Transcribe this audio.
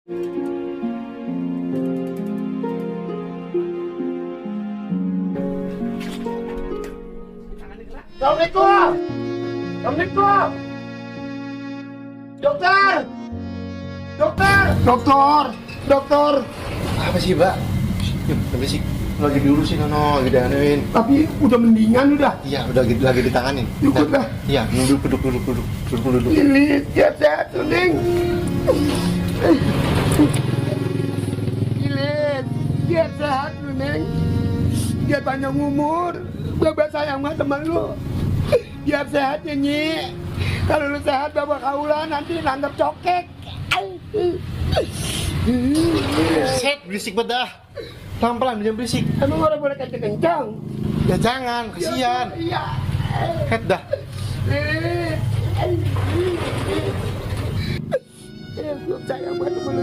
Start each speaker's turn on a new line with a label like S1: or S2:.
S1: Assalamualaikum. Assalamualaikum. Dokter. Dokter. Dokter. Dokter.
S2: Apa sih, Mbak? Tapi sih lagi diurusin lagi dianuin.
S1: Tapi udah mendingan udah.
S2: Iya, udah gitu lagi ditanganin.
S1: Duduk dah.
S2: Iya, duduk.
S1: Lilit, sehat tuh, Neng. Lilit, biar sehat lu, Neng. Biar panjang umur. Bapak sayang sama teman lu. Biar sehat ya, Nyi. Kalau lu sehat, bapak kaulah nanti nanggap cokek.
S2: Set, berisik bedah. Pelan-pelan, jangan berisik.
S1: Emang orang boleh kenceng-kenceng?
S2: Ya jangan, kasihan.
S1: Iya.
S2: Head dah.
S1: Lilit. Gue sayang banget sama lu.